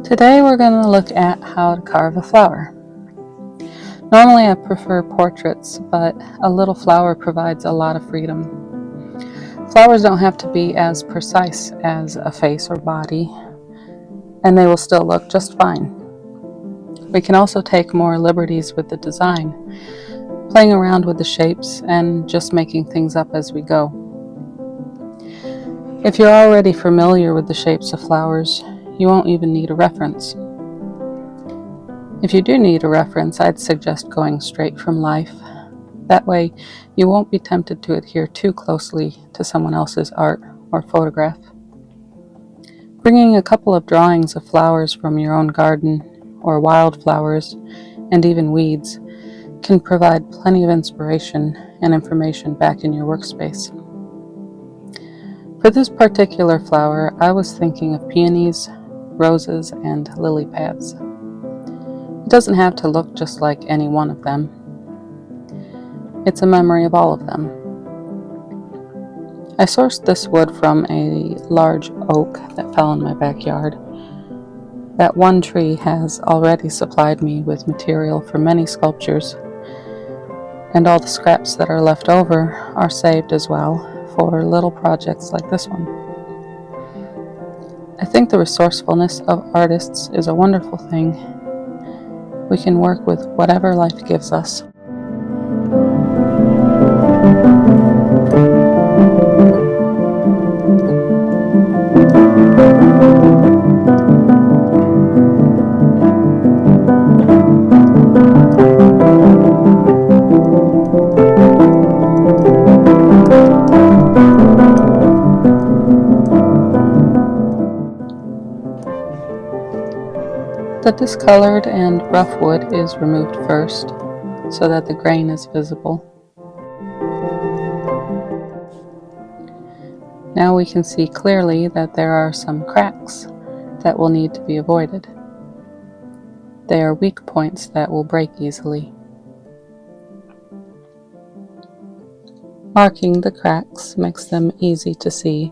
Today we're going to look at how to carve a flower. Normally I prefer portraits, but a little flower provides a lot of freedom. Flowers don't have to be as precise as a face or body, and they will still look just fine. We can also take more liberties with the design, playing around with the shapes and just making things up as we go. If you're already familiar with the shapes of flowers, you won't even need a reference. If you do need a reference, I'd suggest going straight from life. That way, you won't be tempted to adhere too closely to someone else's art or photograph. Bringing a couple of drawings of flowers from your own garden, or wildflowers, and even weeds, can provide plenty of inspiration and information back in your workspace. For this particular flower, I was thinking of peonies, roses, and lily pads. It doesn't have to look just like any one of them. It's a memory of all of them. I sourced this wood from a large oak that fell in my backyard. That one tree has already supplied me with material for many sculptures, and all the scraps that are left over are saved as well for little projects like this one. I think the resourcefulness of artists is a wonderful thing. We can work with whatever life gives us. The discolored and rough wood is removed first, so that the grain is visible. Now we can see clearly that there are some cracks that will need to be avoided. They are weak points that will break easily. Marking the cracks makes them easy to see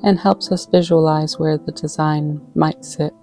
and helps us visualize where the design might sit.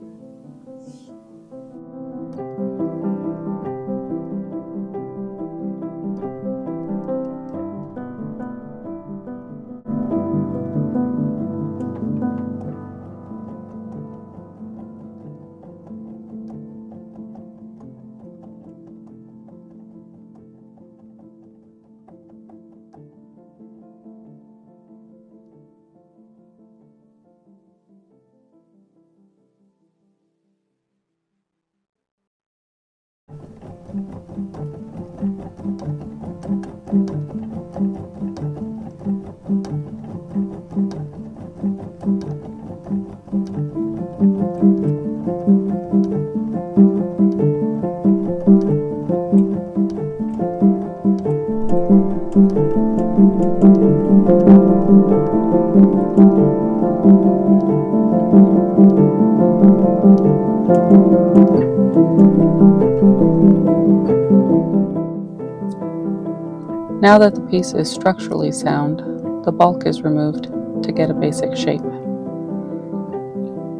Now that the piece is structurally sound, the bulk is removed to get a basic shape.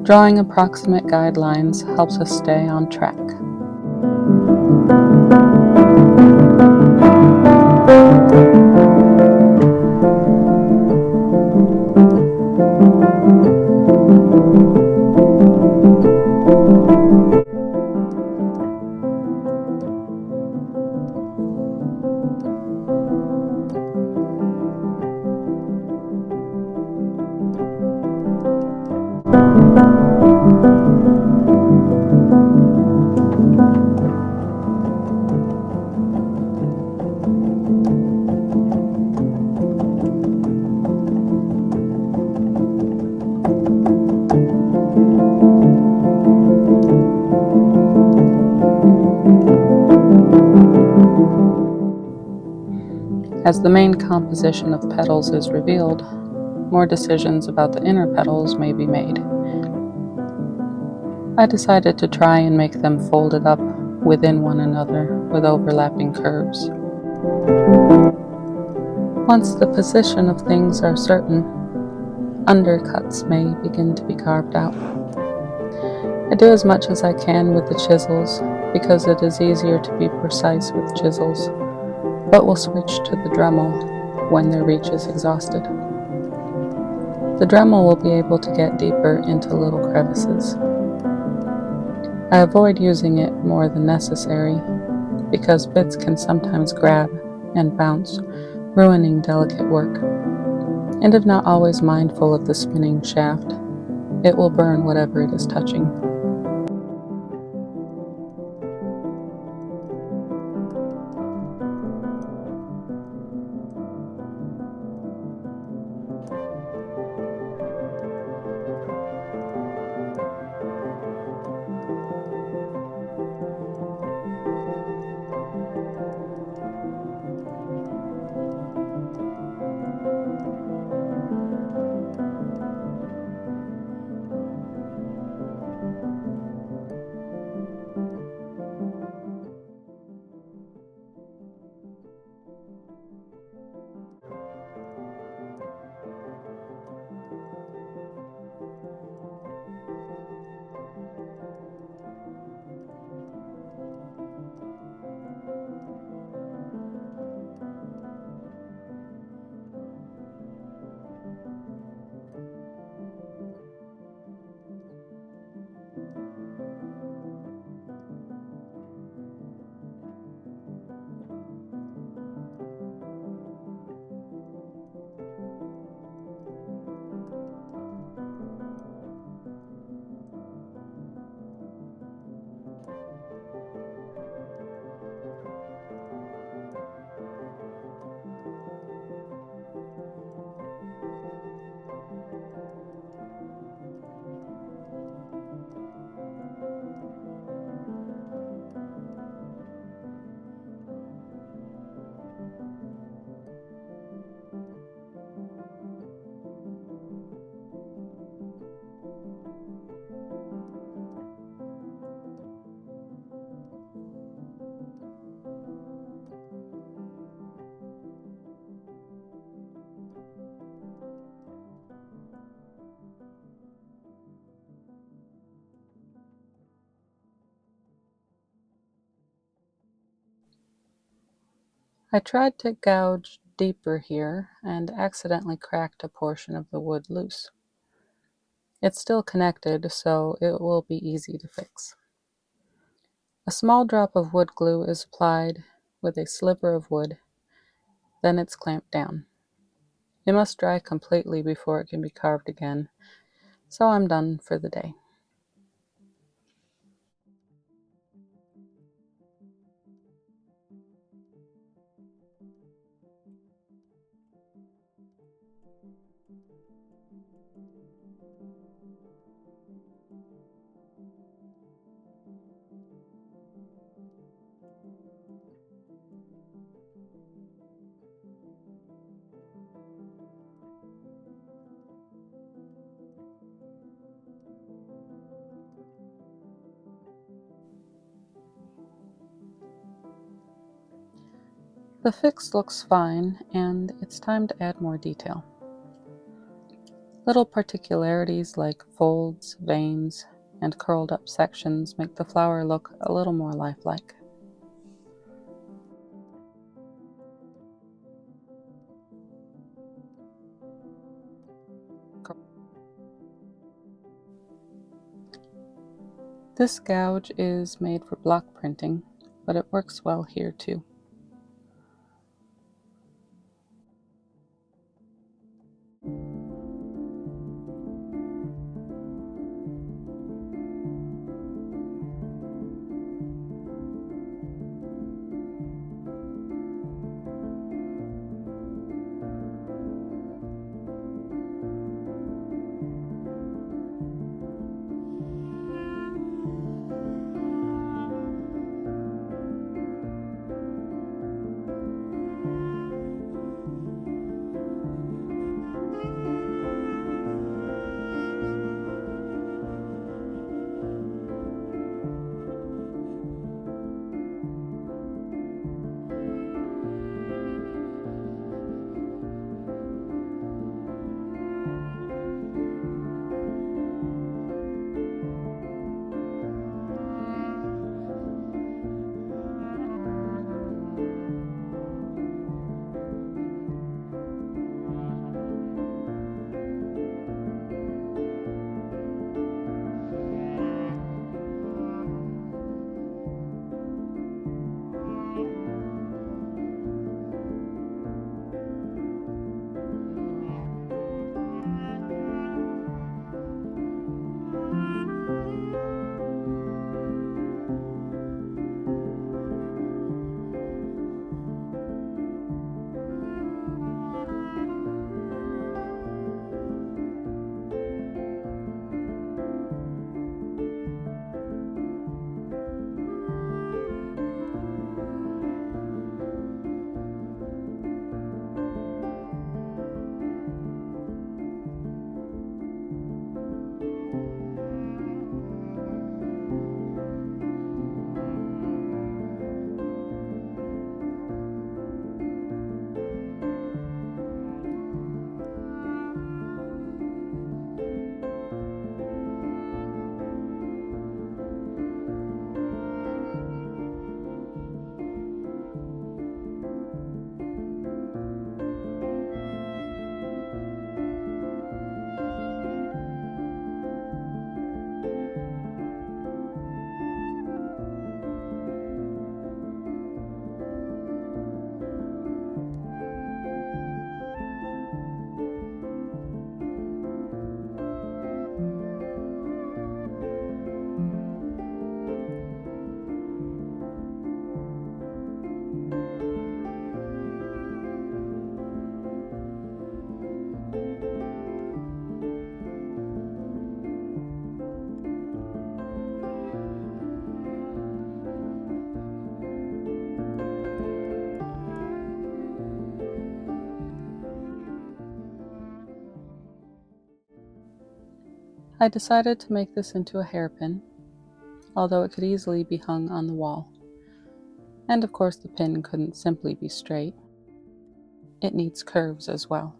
Drawing approximate guidelines helps us stay on track. As the main composition of petals is revealed, more decisions about the inner petals may be made. I decided to try and make them folded up within one another with overlapping curves. Once the position of things are certain, undercuts may begin to be carved out. I do as much as I can with the chisels because it is easier to be precise with chisels, but will switch to the Dremel when their reach is exhausted. The Dremel will be able to get deeper into little crevices. I avoid using it more than necessary because bits can sometimes grab and bounce, ruining delicate work. And if not always mindful of the spinning shaft, it will burn whatever it is touching. I tried to gouge deeper here and accidentally cracked a portion of the wood loose. It's still connected, so it will be easy to fix. A small drop of wood glue is applied with a sliver of wood, then it's clamped down. It must dry completely before it can be carved again, so I'm done for the day. The fix looks fine, and it's time to add more detail. Little particularities like folds, veins, and curled up sections make the flower look a little more lifelike. This gouge is made for block printing, but it works well here too. I decided to make this into a hairpin, although it could easily be hung on the wall. And of course the pin couldn't simply be straight. It needs curves as well.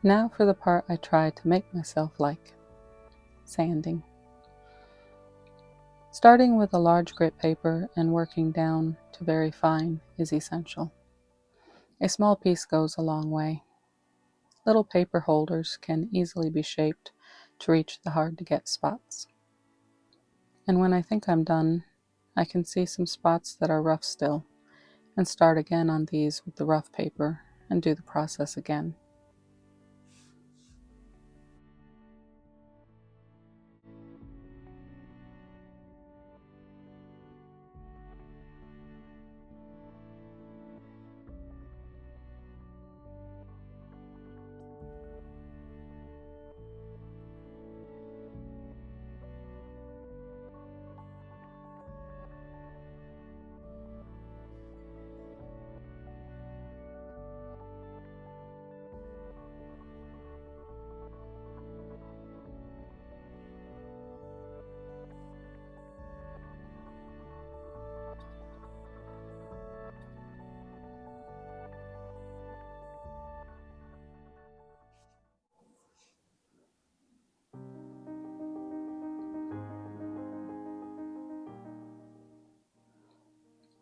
Now for the part I try to make myself like: sanding. Starting with a large grit paper and working down to very fine is essential. A small piece goes a long way. Little paper holders can easily be shaped to reach the hard-to-get spots. And when I think I'm done, I can see some spots that are rough still, and start again on these with the rough paper and do the process again.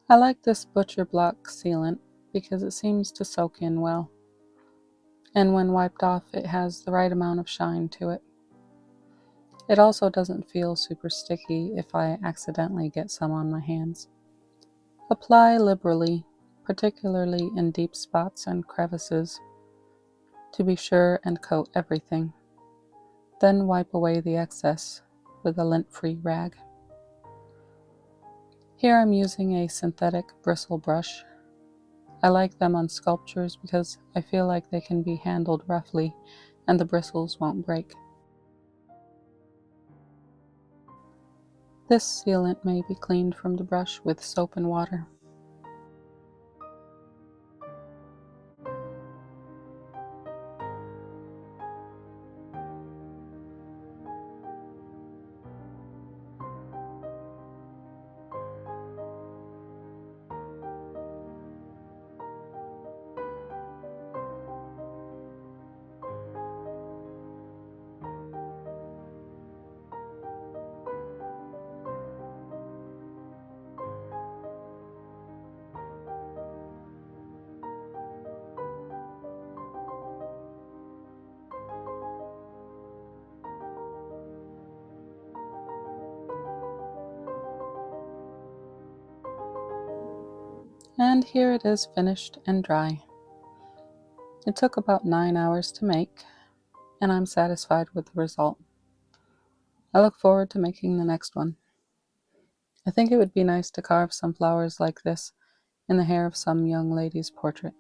I like this butcher block sealant because it seems to soak in well, and when wiped off it has the right amount of shine to it. It also doesn't feel super sticky if I accidentally get some on my hands. Apply liberally, particularly in deep spots and crevices, to be sure and coat everything. Then wipe away the excess with a lint-free rag. Here I'm using a synthetic bristle brush. I like them on sculptures because I feel like they can be handled roughly and the bristles won't break. This sealant may be cleaned from the brush with soap and water. And here it is, finished and dry. It took about 9 hours to make, and I'm satisfied with the result. I look forward to making the next one. I think it would be nice to carve some flowers like this in the hair of some young lady's portrait.